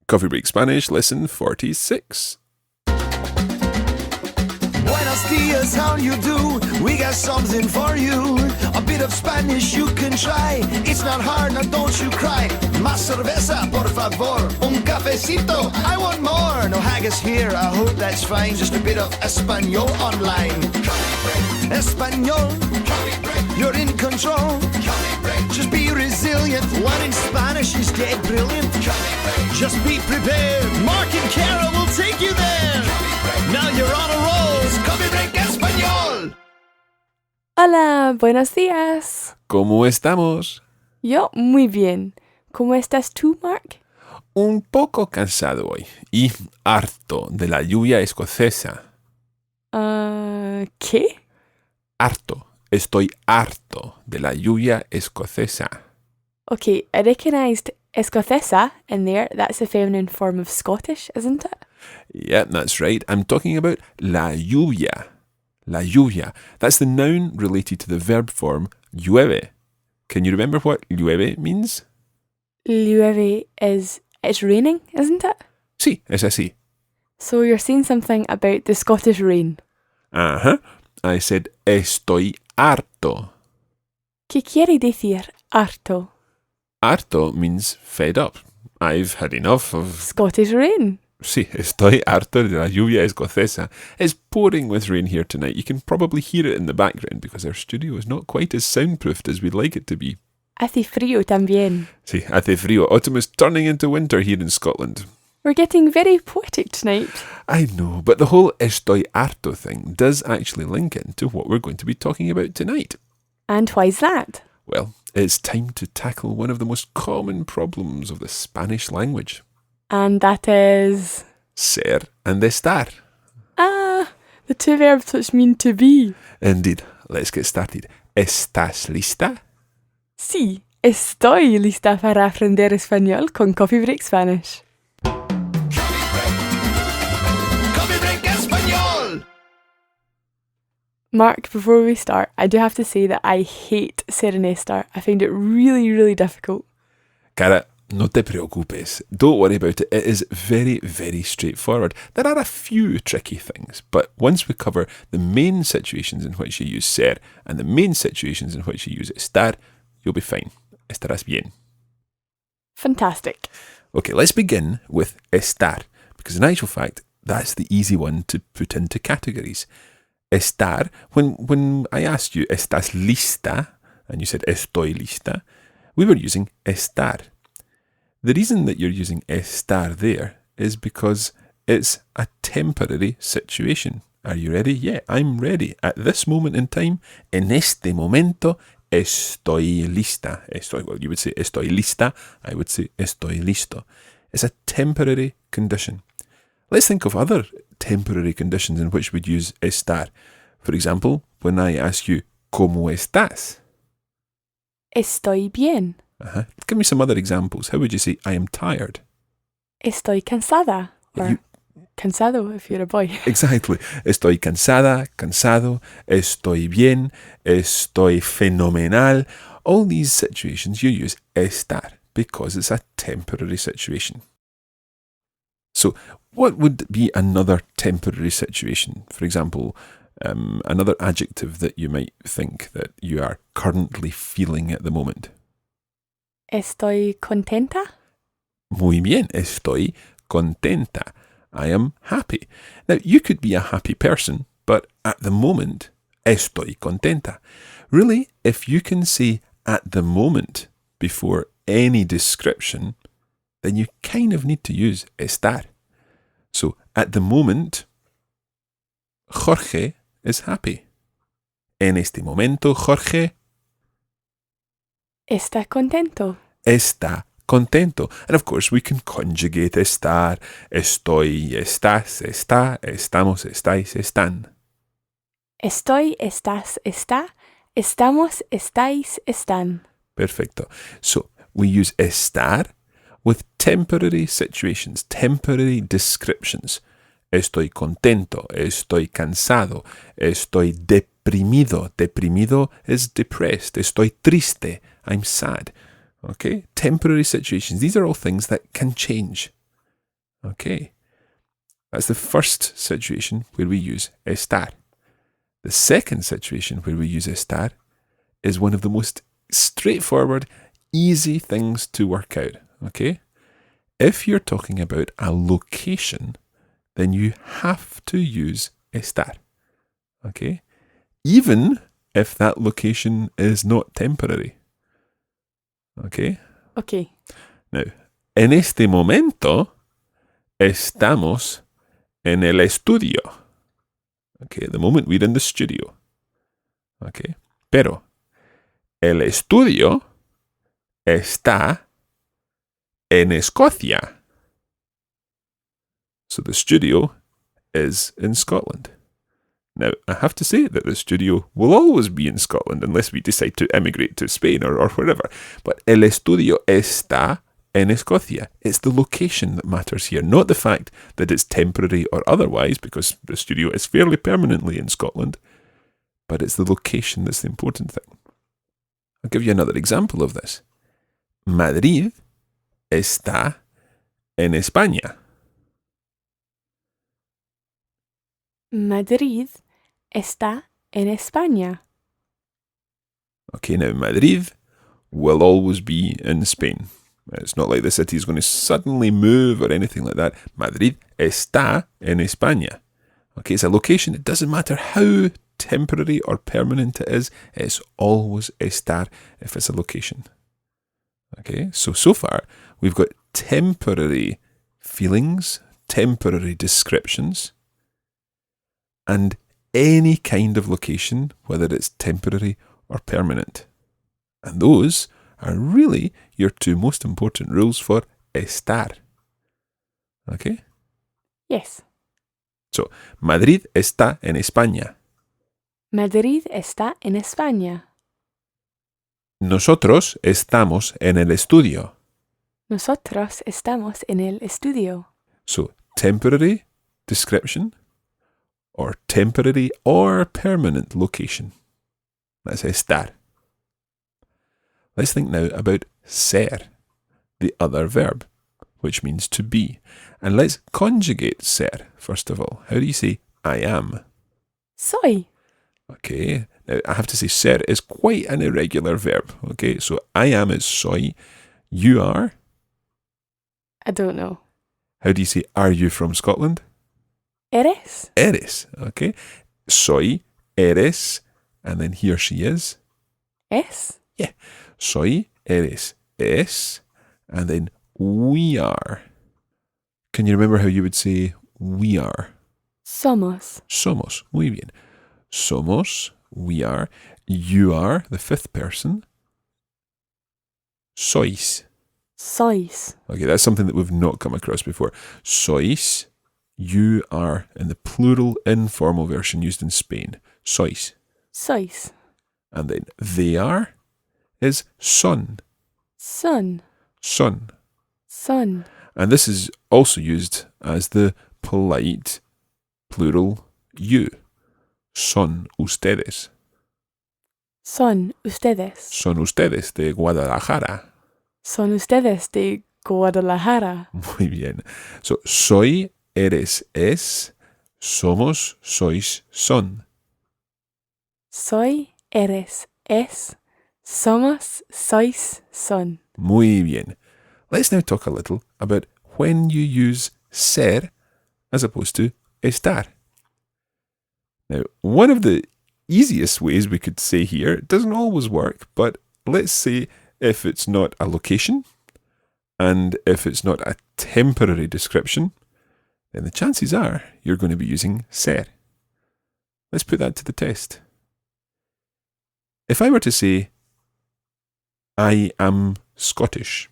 Coffee Break Spanish, lesson 46. Buenos dias, how you do? We got something for you. A bit of Spanish you can try. It's not hard, now don't you cry. Más cerveza, por favor. Un cafecito, I want more. No haggis here, I hope that's fine. Just a bit of Espanol online. Espanol, you're in control. Just be resilient. One in Spanish is dead brilliant. Just be prepared. Mark and Kara will take you there. Now you're on a roll. It's Coffee Break Español. Hola, buenos días. ¿Cómo estamos? Yo muy bien. ¿Cómo estás tú, Mark? Un poco cansado hoy y harto de la lluvia escocesa. ¿Qué? Harto. Estoy harto de la lluvia escocesa. Okay, I recognized escocesa in there. That's a feminine form of Scottish, isn't it? Yeah, that's right. I'm talking about la lluvia. La lluvia. That's the noun related to the verb form llueve. Can you remember what llueve means? Llueve it's raining, isn't it? Sí, es así. So you're saying something about the Scottish rain. Uh-huh. I said estoy harto. ¿Qué quiere decir harto? Harto means fed up. I've had enough of... Scottish rain. Sí, estoy harto de la lluvia escocesa. It's pouring with rain here tonight. You can probably hear it in the background because our studio is not quite as soundproofed as we'd like it to be. Hace frío también. Sí, hace frío. Autumn is turning into winter here in Scotland. We're getting very poetic tonight. I know, but the whole estoy harto thing does actually link into what we're going to be talking about tonight. And why's that? Well, it's time to tackle one of the most common problems of the Spanish language. And that is... Ser and estar. The two verbs which mean to be. Indeed. Let's get started. ¿Estás lista? Sí, estoy lista para aprender español con Coffee Break Spanish. Coffee Break Español. Mark, before we start, I do have to say that I hate ser and estar. I find it really, really difficult. Cara, no te preocupes. Don't worry about it. It is very, very straightforward. There are a few tricky things, but once we cover the main situations in which you use ser and the main situations in which you use estar, you'll be fine. Estarás bien. Fantastic. Okay, let's begin with estar, because in actual fact, that's the easy one to put into categories. Estar, when I asked you, ¿estás lista? And you said, estoy lista, we were using estar. The reason that you're using estar there is because it's a temporary situation. Are you ready? Yeah, I'm ready. At this moment in time, en este momento, estoy lista. Well, you would say estoy lista. I would say estoy listo. It's a temporary condition. Let's think of other temporary conditions in which we'd use estar. For example, when I ask you, ¿cómo estás? Estoy bien. Give me some other examples. How would you say, I am tired? Estoy cansada. Or cansado if you're a boy. Exactly. Estoy cansada, cansado, estoy bien, estoy fenomenal. All these situations you use estar because it's a temporary situation. So what would be another temporary situation? For example, another adjective that you might think that you are currently feeling at the moment. Estoy contenta. Muy bien, estoy contenta. I am happy. Now, you could be a happy person, but at the moment, estoy contenta. Really, if you can say at the moment before any description, then you kind of need to use estar. So, at the moment, Jorge is happy. En este momento, Jorge Está contento. está contento. And of course, we can conjugate estar, estoy, estás, está, estamos, estáis, están. Estoy, estás, está. Estamos, estáis, están. Perfecto. So, we use estar with temporary situations, temporary descriptions. Estoy contento, estoy cansado, estoy deprimido. Deprimido is depressed. Estoy triste, I'm sad. Okay? Temporary situations. These are all things that can change. Okay. That's the first situation where we use estar. The second situation where we use estar is one of the most straightforward, easy things to work out. Okay? If you're talking about a location, then you have to use estar. Okay? Even if that location is not temporary. Okay? Okay. Now, en este momento estamos en el estudio. Okay, at the moment we're in the studio. Okay, pero el estudio está en Escocia. So the studio is in Scotland. Now, I have to say that the studio will always be in Scotland unless we decide to emigrate to Spain or wherever. But el estudio está en Escocia. It's the location that matters here, not the fact that it's temporary or otherwise, because the studio is fairly permanently in Scotland, but it's the location that's the important thing. I'll give you another example of this. Madrid está en España. Madrid está en España. Okay, now Madrid will always be in Spain. It's not like the city is going to suddenly move or anything like that. Madrid está en España. Okay, it's a location. It doesn't matter how temporary or permanent it is. It's always estar if it's a location. Okay, so far we've got temporary feelings, temporary descriptions, and any kind of location, whether it's temporary or permanent. And those are really your two most important rules for estar. Okay? Yes. So, Madrid está en España. Madrid está en España. Nosotros estamos en el estudio. Nosotros estamos en el estudio. So, temporary description or temporary or permanent location. That's estar. Let's think now about ser, the other verb, which means to be. And let's conjugate ser, first of all. How do you say I am? Soy. Okay, now I have to say ser is quite an irregular verb. Okay, so I am is soy. You are? I don't know. How do you say are you from Scotland? Eres. Eres, okay. Soy, eres, and then he or she is? Es. Yeah. Soy, eres, es, and then we are. Can you remember how you would say we are? Somos. Somos. Muy bien. Somos, we are. You are, the fifth person. Sois. Sois. Okay, that's something that we've not come across before. Sois, you are, in the plural informal version used in Spain. Sois. Sois. And then they are is son. Son. Son. Son. And this is also used as the polite plural you. Son ustedes. Son ustedes. Son ustedes de Guadalajara. Son ustedes de Guadalajara. Muy bien. So, soy, eres, es, somos, sois, son. Soy, eres, es, somos, sois, son. Muy bien. Let's now talk a little about when you use ser as opposed to estar. Now, one of the easiest ways we could say here, it doesn't always work, but let's say if it's not a location and if it's not a temporary description, then the chances are you're going to be using ser. Let's put that to the test. If I were to say, I am Scottish,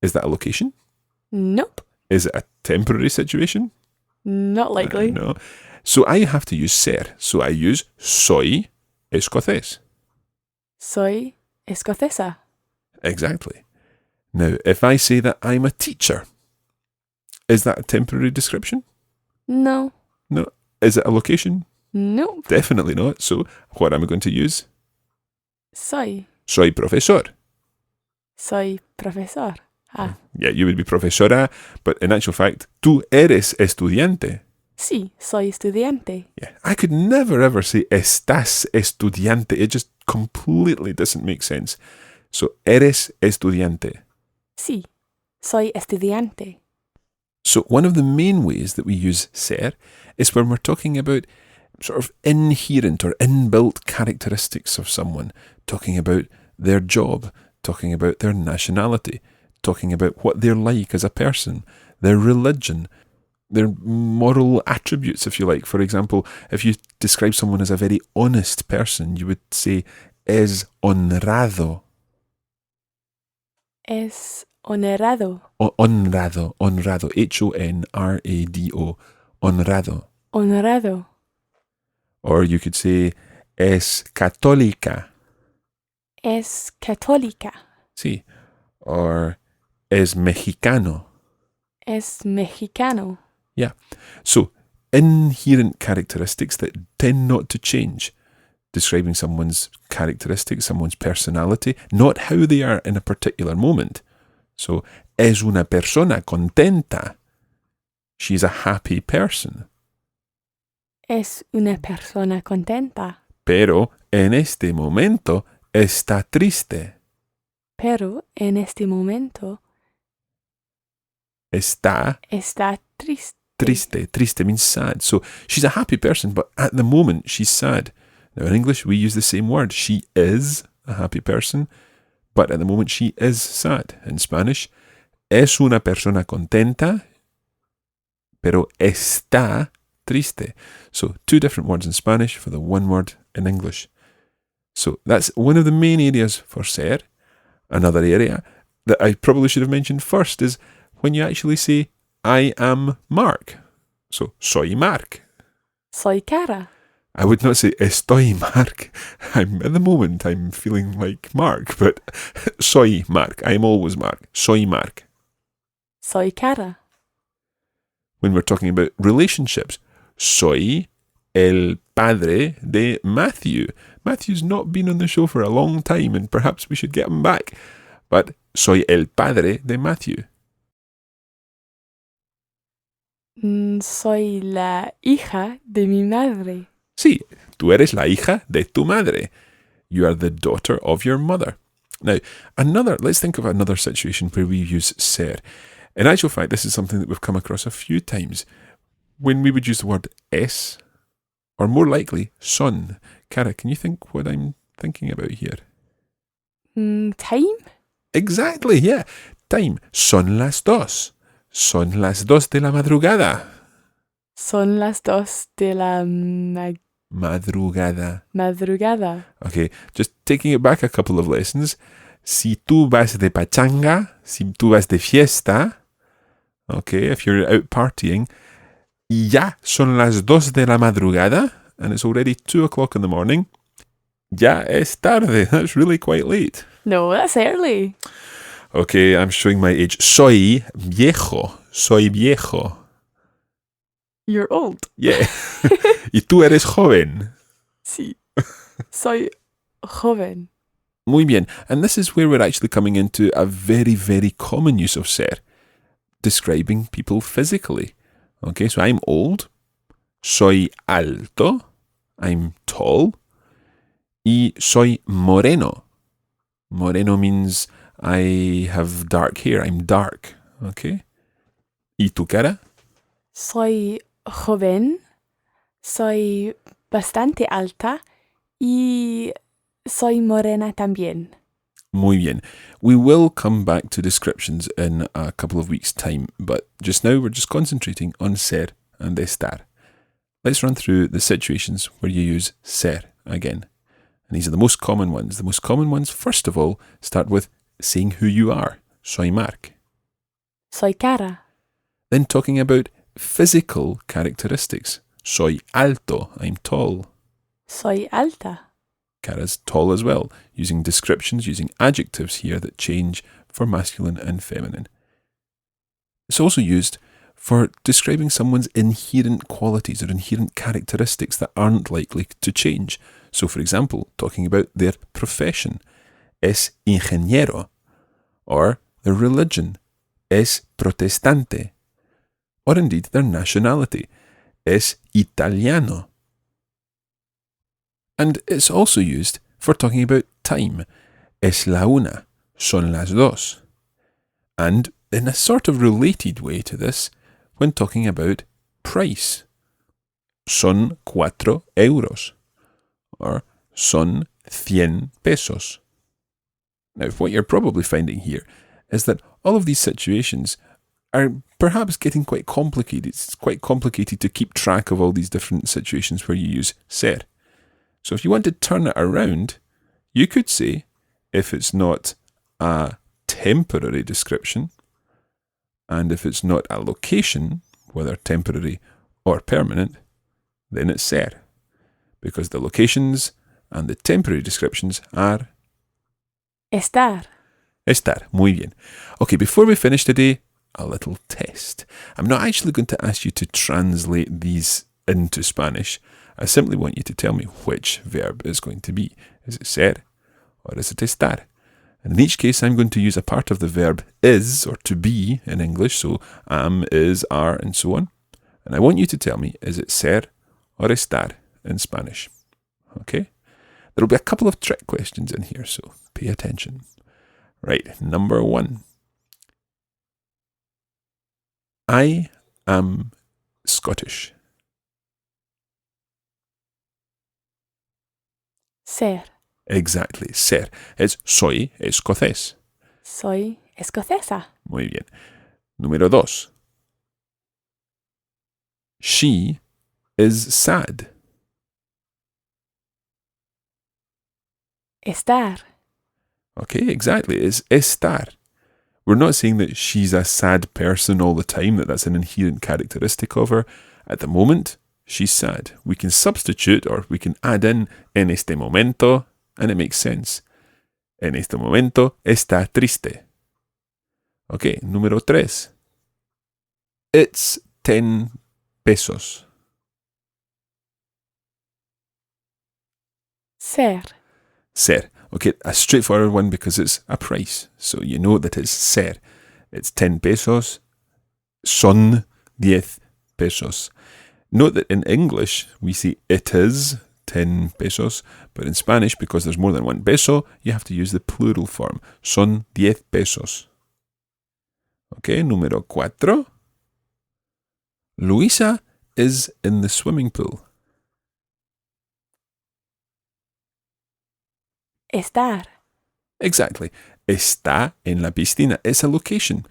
is that a location? Nope. Is it a temporary situation? Not likely. No. So I have to use ser. So I use soy escocés. Soy escocesa. Exactly. Now, if I say that I'm a teacher, is that a temporary description? No. No. Is it a location? Nope. Definitely not. So what am I going to use? Soy. Soy profesor. Soy profesor. Ah, Yeah, you would be profesora, but in actual fact, tú eres estudiante. sí, soy estudiante. Yeah, I could never ever say estás estudiante. It just completely doesn't make sense. So, eres estudiante. Sí, soy estudiante. So, one of the main ways that we use ser is when we're talking about sort of inherent or inbuilt characteristics of someone, talking about their job, talking about their nationality, talking about what they're like as a person, their religion, their moral attributes, if you like. For example, if you describe someone as a very honest person, you would say, es honrado. Es honorado. Honrado, honrado, Honrado, honrado. Honorado. Or you could say, es católica. Es católica. Sí. Or es mexicano. Es mexicano. Yeah. So, inherent characteristics that tend not to change, describing someone's characteristics, someone's personality, not how they are in a particular moment. So, es una persona contenta. She's a happy person. Es una persona contenta. Pero en este momento está triste. Pero en este momento Está está triste. triste. Triste means sad. So she's a happy person, but at the moment she's sad. Now in English we use the same word. She is a happy person, but at the moment she is sad. In Spanish, es una persona contenta, pero está triste. So two different words in Spanish for the one word in English. So that's one of the main areas for ser. Another area that I probably should have mentioned first is when you actually say, I am Mark. So, soy Mark. Soy Cara. I would not say estoy Mark. At the moment, I'm feeling like Mark, but soy Mark. I'm always Mark. Soy Mark. Soy Cara. When we're talking about relationships, soy el padre de Matthew. Matthew's not been on the show for a long time, and perhaps we should get him back. But soy el padre de Matthew. Soy la hija de mi madre. Sí, tú eres la hija de tu madre. You are the daughter of your mother. Now, let's think of another situation where we use ser. In actual fact, this is something that we've come across a few times. When we would use the word es, or more likely, son. Cara, can you think what I'm thinking about here? Time? Exactly, yeah. Time. Son las dos. Son las dos de la madrugada. Son las 2 de la Madrugada. madrugada. Okay, just taking it back a couple of lessons. Si tú vas de pachanga, si tú vas de fiesta, okay, if you're out partying, y ya son las 2 de la madrugada, and it's already 2 o'clock in the morning, ya es tarde. That's really quite late. No, that's early. Okay, I'm showing my age. Soy viejo. Soy viejo. You're old. Yeah. Y tú eres joven. Sí. Soy joven. Muy bien. And this is where we're actually coming into a very, very common use of ser, describing people physically. Okay, so I'm old. Soy alto. I'm tall. Y soy moreno. Moreno means I have dark hair. I'm dark. Okay. ¿Y tu cara? Soy joven. Soy bastante alta. Y soy morena también. Muy bien. We will come back to descriptions in a couple of weeks' time, but just now we're just concentrating on ser and estar. Let's run through the situations where you use ser again. And these are the most common ones. The most common ones, first of all, start with saying who you are. Soy Mark. Soy Cara. Then talking about physical characteristics. Soy alto. I'm tall. Soy alta. Cara's tall as well, using descriptions, using adjectives here that change for masculine and feminine. It's also used for describing someone's inherent qualities or inherent characteristics that aren't likely to change. So, for example, talking about their profession, es ingeniero, or their religion, es protestante. Or indeed their nationality, es italiano. And it's also used for talking about time, es la una, son las dos. And in a sort of related way to this, when talking about price, son 4 euros, or son 100 pesos. Now, what you're probably finding here is that all of these situations are perhaps getting quite complicated. It's quite complicated to keep track of all these different situations where you use ser. So if you want to turn it around, you could say, if it's not a temporary description, and if it's not a location, whether temporary or permanent, then it's ser. Because the locations and the temporary descriptions are Estar. estar. Muy bien. Okay, before we finish today, a little test. I'm not actually going to ask you to translate these into Spanish. I simply want you to tell me which verb is going to be. Is it ser or is it estar? And in each case, I'm going to use a part of the verb is, or to be in English, so am, is, are, and so on. And I want you to tell me, is it ser or estar in Spanish? Okay? There will be a couple of trick questions in here, so pay attention. Right, number 1. I am Scottish. Ser. Exactly, ser. It's soy escocés. Soy escocesa. Muy bien. Número 2. She is sad. Estar. Okay, exactly. It's estar. We're not saying that she's a sad person all the time, that's an inherent characteristic of her. At the moment, she's sad. We can substitute or we can add in este momento, and it makes sense. En este momento está triste. Okay, número 3. It's 10 pesos. Ser. Ser. Okay, a straightforward one because it's a price. So you know that it's ser. It's 10 pesos. Son 10 pesos. Note that in English, we say it is 10 pesos. But in Spanish, because there's more than one peso, you have to use the plural form. Son 10 pesos. Okay, número 4. Luisa is in the swimming pool. Estar. Exactly. Está en la piscina. It's a location.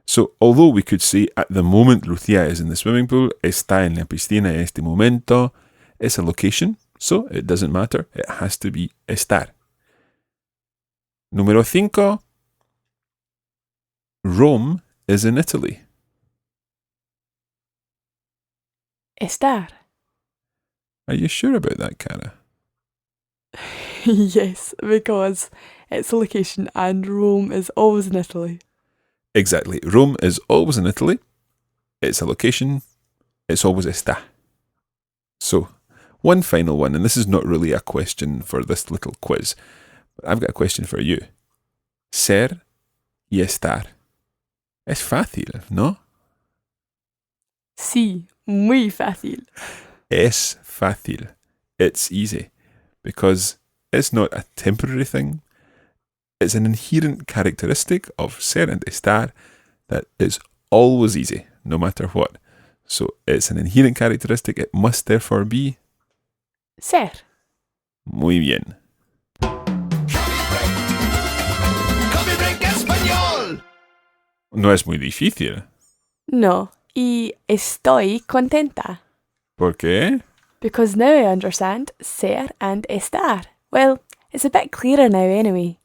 So, although we could say at the moment Lucia is in the swimming pool, está en la piscina en este momento, it's a location, so it doesn't matter. It has to be estar. Número 5. Rome is in Italy. Estar. Are you sure about that, Cara? Yes, because it's a location and Rome is always in Italy. Exactly. Rome is always in Italy. It's a location. It's always está. So, one final one, and this is not really a question for this little quiz, but I've got a question for you. Ser y estar. Es fácil, ¿no? Sí, muy fácil. Es fácil. It's easy. Because it's not a temporary thing. It's an inherent characteristic of ser and estar that is always easy, no matter what. So it's an inherent characteristic. It must therefore be Ser. muy bien. Coffee break español. No es muy difícil. No. Y estoy contenta. ¿Por qué? Because now I understand ser and estar. Well, it's a bit clearer now anyway.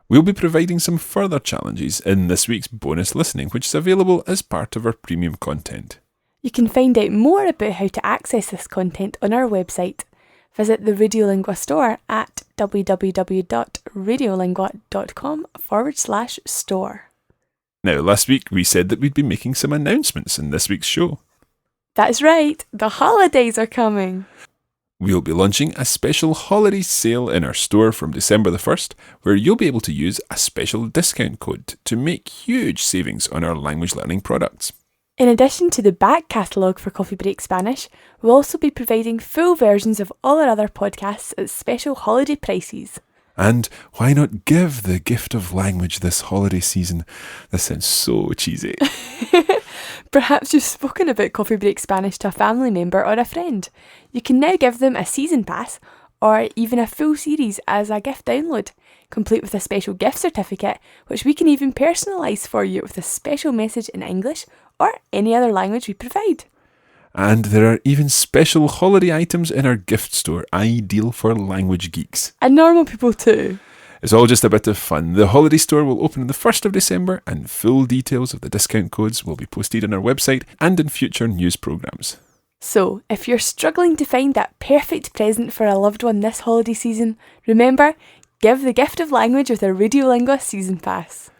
We'll be providing some further challenges in this week's bonus listening, which is available as part of our premium content. You can find out more about how to access this content on our website. Visit the Radiolingua store at www.radiolingua.com/store. Now, last week we said that we'd be making some announcements in this week's show. That's right, the holidays are coming. We'll be launching a special holiday sale in our store from December the 1st, where you'll be able to use a special discount code to make huge savings on our language learning products. In addition to the back catalogue for Coffee Break Spanish, we'll also be providing full versions of all our other podcasts at special holiday prices. And why not give the gift of language this holiday season? This sounds so cheesy. Perhaps you've spoken about Coffee Break Spanish to a family member or a friend. You can now give them a season pass or even a full series as a gift download, complete with a special gift certificate, which we can even personalise for you with a special message in English or any other language we provide. And there are even special holiday items in our gift store, ideal for language geeks. And normal people too. It's all just a bit of fun. The holiday store will open on the 1st of December, and full details of the discount codes will be posted on our website and in future news programmes. So, if you're struggling to find that perfect present for a loved one this holiday season, remember, give the gift of language with a Radiolingua season pass.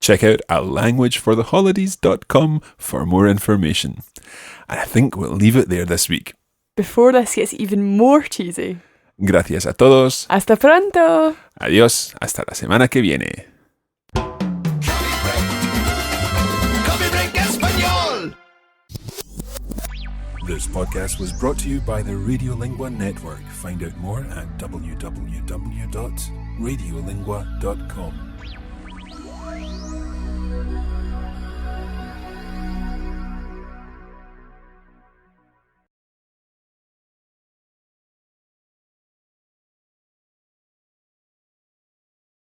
Check out languagefortheholidays.com for more information. And I think we'll leave it there this week. Before this gets even more cheesy. Gracias a todos. Hasta pronto. Adiós. Hasta la semana que viene. Coffee Break Español. This podcast was brought to you by the Radiolingua Network. Find out more at www.radiolingua.com.